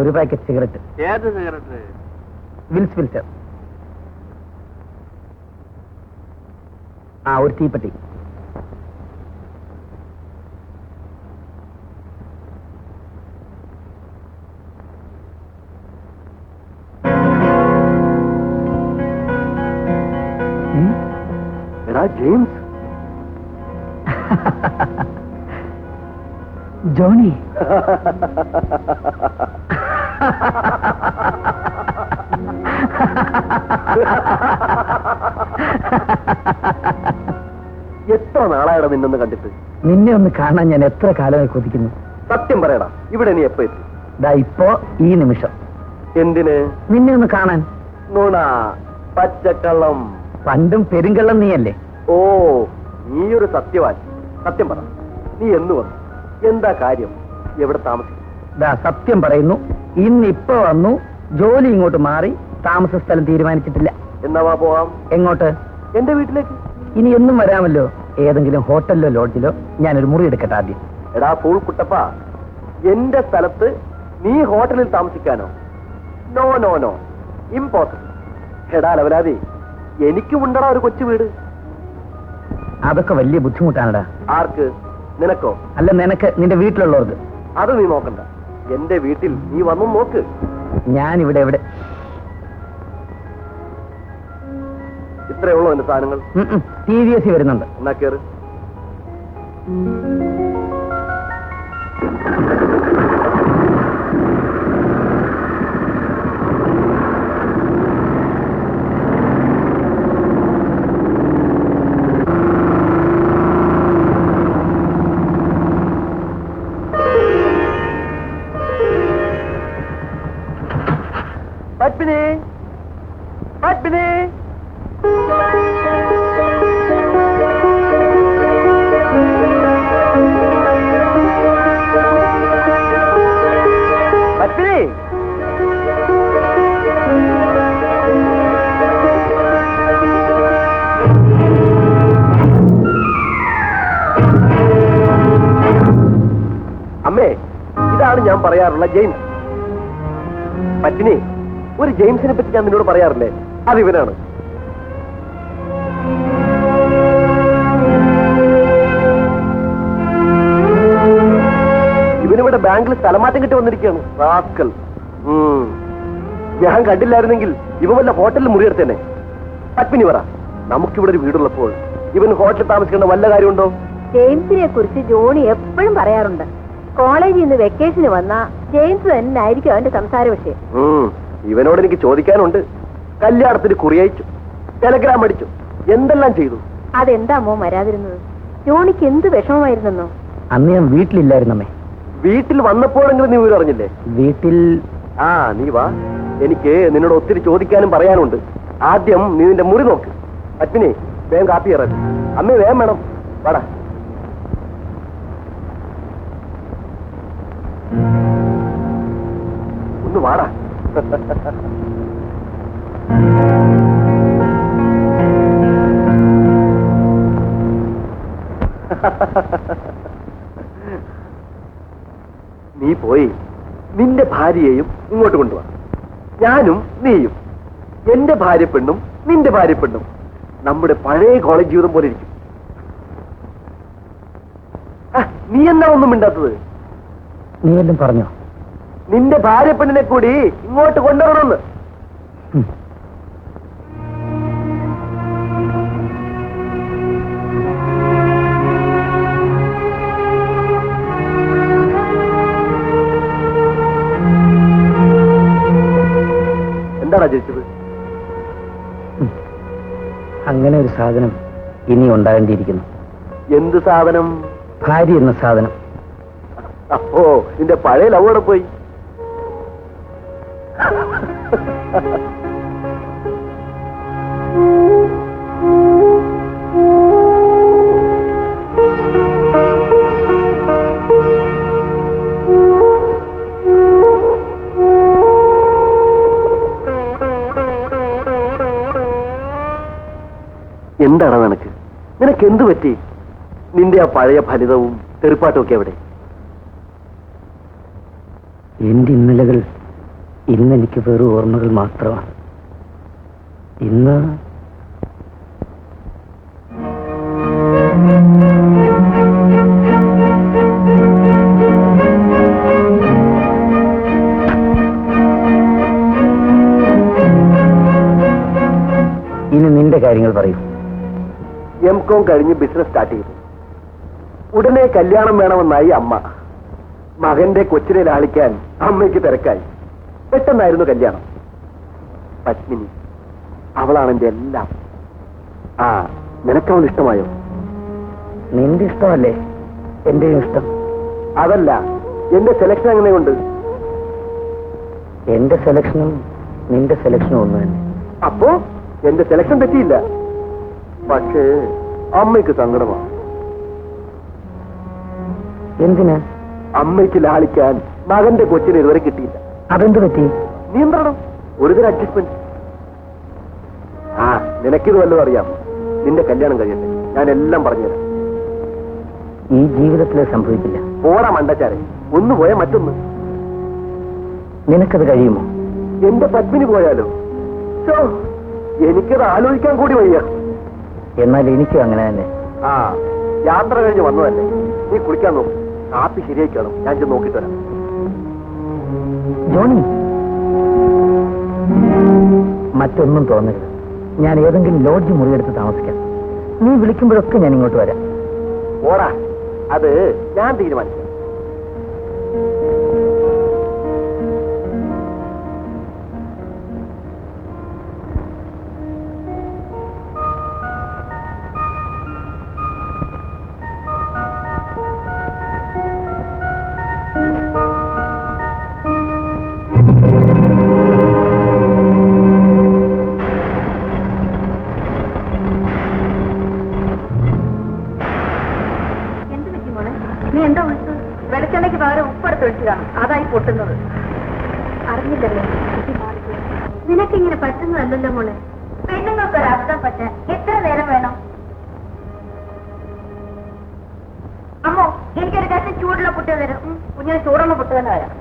ഒരു packet cigarette. ഏത് cigarette? Wills filter. ആ, ഒരു തീപ്പെട്ടി. എടാ ജെയിംസ്. ജോണി. എത്ര നാളായടാ നിന്നൊന്ന് കണ്ടിട്ട്? നിന്നെ ഒന്ന് കാണാൻ ഞാൻ എത്ര കാലമായി കൊതിക്കുന്നു. സത്യം പറയടാ, ഇവിടെ നീ എപ്പോ എത്തി? ദാ ഇപ്പോ ഈ നിമിഷം. എന്തിന്? നിന്നെ ഒന്ന് കാണാൻ. നുണ, പച്ചക്കള്ളം. പണ്ടും പെരുങ്കള്ളം നീയല്ലേ? ഓ, നീയൊരു സത്യവാൻ. സത്യം പറ, നീ എന്ന് വന്നു? എന്താ കാര്യം? എവിടെ താമസിക്കും? ദാ സത്യം പറയുന്നു, ഇന്നിപ്പോ വന്നു. ജോലി ഇങ്ങോട്ട് മാറി, താമസ സ്ഥലം തീരുമാനിച്ചിട്ടില്ല. എന്നാ വാ പോവാം. എങ്ങോട്ട്? എന്റെ വീട്ടിലേക്ക്. ഇനി എന്നും വരാമല്ലോ. ഏതെങ്കിലും ഹോട്ടലിലോ ലോഡ്ജിലോ ഞാനൊരു മുറി എടുക്കട്ടെ ആദ്യം. എടാ ഫൂൾ കുട്ടപ്പ, എന്റെ സ്ഥലത്ത് നീ ഹോട്ടലിൽ താമസിക്കാനോ? No no no, impossible. എടാ ലവലാതി, എനിക്കുമുണ്ടടാ ഒരു കൊച്ചു വീട്. അതൊക്കെ വലിയ ബുദ്ധിമുട്ടാണടാ. ആർക്ക്? നിനക്കോ? അല്ല, നിനക്ക്, നിന്റെ വീട്ടിലുള്ളവർക്ക്. അത് നീ നോക്കണ്ട. എന്റെ വീട്ടിൽ നീ വന്നു നോക്ക്. ഞാനിവിടെ എവിടെ? ഇത്രയുള്ളൂ എന്റെ സാധനങ്ങൾ. TVS വരുന്നുണ്ട്. എന്നാ കേറ്. പത്മിനി, പത്മിനി. പത്മിനി. അമ്മേ, ഇതാണ് ഞാൻ പറയാറുള്ള ജെയിംസ്. പത്മിനി, ഒരു ജെയിംസിനെ പറ്റി ഞാൻ നിന്നോട് പറയാറില്ലേ, അത് ഇവനാണ്. ഇവനിവിടെ ബാങ്കിൽ സ്ഥലമാറ്റം കിട്ടി വന്നിരിക്കുകയാണ്. റാസ്കൽ. ഞാൻ കണ്ടില്ലായിരുന്നെങ്കിൽ ഇവ വല്ല ഹോട്ടലിൽ മുറിയെടുത്തേനെ. പത്മിനി പറ, നമുക്കിവിടെ ഒരു വീടുള്ളപ്പോൾ ഇവൻ ഹോട്ടലിൽ താമസിക്കേണ്ട വല്ല കാര്യമുണ്ടോ? ജെയിംസിനെ കുറിച്ച് ജോണി എപ്പോഴും പറയാറുണ്ട്. കോളേജിൽ നിന്ന് വെക്കേഷന് വന്ന ജെയിംസ് തന്നെ ആയിരിക്കും അവന്റെ സംസാര വിഷയം. ഇവനോട് എനിക്ക് ചോദിക്കാനുണ്ട്. കല്യാണത്തിന് കുറിയയച്ചു, ടെലഗ്രാം അടിച്ചു, എന്തെല്ലാം ചെയ്തു. അതെന്താ അമ്മോ വരാതിരുന്നത്? ജോണിക്ക് എന്ത് വിഷമമായിരുന്നെന്നോ? അന്ന് ഞാൻ വീട്ടിലില്ലായിരുന്നമ്മേ. വീട്ടിൽ വന്നപ്പോഴെങ്കിലും നീ വിവരം അറിഞ്ഞില്ലേ? വീട്ടിൽ നീ വാ, എനിക്ക് നിന്നോട് ഒത്തിരി ചോദിക്കാനും പറയാനുണ്ട്. ആദ്യം നീ നിന്റെ മുറി നോക്ക്. പത്മിനി, വേഗം കാപ്പി ഇറങ്ങി. അമ്മേ വേഗം വേണം. വാടാ. ഒന്ന് വാടാ. നീ പോയി നിന്റെ ഭാര്യയെയും ഇങ്ങോട്ട് കൊണ്ടുവാ. ഞാനും നീയും, എന്റെ ഭാര്യ പെണ്ണും നിന്റെ ഭാര്യ പെണ്ണും നമ്മുടെ പഴയ കോളേജ് ജീവിതം പോലെ ഇരിക്കും. നീ എന്നാ ഒന്നും മിണ്ടാത്തത്? നീ എല്ലാം പറഞ്ഞോ? നിന്റെ ഭാര്യ പെണ്ണിനെ കൂടി ഇങ്ങോട്ട് കൊണ്ടുവരണമെന്ന്. എന്താടാ ചോദിച്ചത്? അങ്ങനെ ഒരു സാധനം ഇനി ഉണ്ടാകേണ്ടിയിരിക്കുന്നു. എന്ത് സാധനം? ഭാര്യ എന്ന സാധനം. അപ്പോ നിന്റെ പഴയ ലവ് അവിടെ പോയി. എന്താണ് നിനക്ക് എന്തു പറ്റി? നിന്റെ ആ പഴയ ഫലിതവും തെറിപ്പാട്ടും ഒക്കെ എവിടെ? എന്റെ ഇന്നലകൾ ഇന്നെനിക്ക് വെറും ഓർമ്മകൾ മാത്രമാണ്. ഇന്ന് ഇനി നിന്റെ കാര്യങ്ങൾ പറയൂ. M.Com കഴിഞ്ഞ് ബിസിനസ് സ്റ്റാർട്ട് ചെയ്തു. ഉടനെ കല്യാണം വേണമെന്നായി അമ്മ. മകന്റെ കൊച്ചിനെ ലാളിക്കാൻ അമ്മയ്ക്ക് തിരക്കായി. പെട്ടെന്നായിരുന്നു കല്യാണം. പത്മിനി, അവളാണ് എന്റെ എല്ലാം. ആ, നിനക്കവൾ ഇഷ്ടമായോ? നിന്റെ ഇഷ്ടമല്ലേ എന്റെയും ഇഷ്ടം. അതല്ല, എന്റെ സെലക്ഷൻ എങ്ങനെയുണ്ട്? എന്റെ സെലക്ഷനും നിന്റെ സെലക്ഷനും ഒന്ന് തന്നെ. അപ്പോ എന്റെ സെലക്ഷൻ തെറ്റിയില്ല. പക്ഷേ അമ്മയ്ക്ക് സങ്കടമാണ്. എന്തിനാ? അമ്മയ്ക്ക് ലാളിക്കാൻ മകന്റെ കൊച്ചിനെ ഇതുവരെ കിട്ടിയില്ല. അതെന്ത് പറ്റി? നിയന്ത്രണം, ഒരുതരം അഡ്ജസ്റ്റ്മെന്റ്. ആ, നിനക്കിത് വല്ലതും അറിയാം. നിന്റെ കല്യാണം കഴിയട്ടെ, ഞാൻ എല്ലാം പറഞ്ഞുതരാം. ഈ ജീവിതത്തിലെ സംഭവിക്കില്ല. പോടാ മണ്ടച്ചാരെ, ഒന്ന് പോയാൽ മറ്റൊന്ന്. നിനക്കത് കഴിയുമോ? എന്റെ പത്മിനി പോയാലോ? ഛോ, എനിക്കത് ആലോചിക്കാൻ കൂടി വയ്യ. എന്നാൽ എനിക്കും അങ്ങനെ തന്നെ. ആ, യാത്ര കഴിഞ്ഞ് വന്നതല്ലേ, നീ കുളിക്കാൻ നോക്കും. കാപ്പി ശരിയാക്കണം, ഞാൻ ചെന്ന് നോക്കിട്ട് വരാം. ജോണി, മറ്റൊന്നും തോന്നരുത്. ഞാൻ ഏതെങ്കിലും ലോഡ്ജ് മുറിയെടുത്ത് താമസിക്കാം. നീ വിളിക്കുമ്പോഴൊക്കെ ഞാൻ ഇങ്ങോട്ട് വരാം. ഓടാ, അത് ഞാൻ തീരുമാനിക്കാം. നീ എന്താ വിളിച്ചത്? വെളിച്ചെണ്ണയ്ക്ക് പകരം ഉപ്പെടുത്ത് ഒഴിച്ചതാണ്, അതായി പൊട്ടുന്നത്. അറിഞ്ഞില്ലല്ലേ? നിനക്കിങ്ങനെ പറ്റുന്നതല്ലല്ലോ മോളെ. പെണ്ണുങ്ങൾക്ക് ഒരർത്ഥം പറ്റാൻ എത്ര നേരം വേണം? അമ്മോ, എനിക്കൊരു കഷ്ണം ചൂടുള്ള പുട്ട് തരാം. കുഞ്ഞിന് ചൂടുള്ള പുട്ട് തന്നെ വരാം.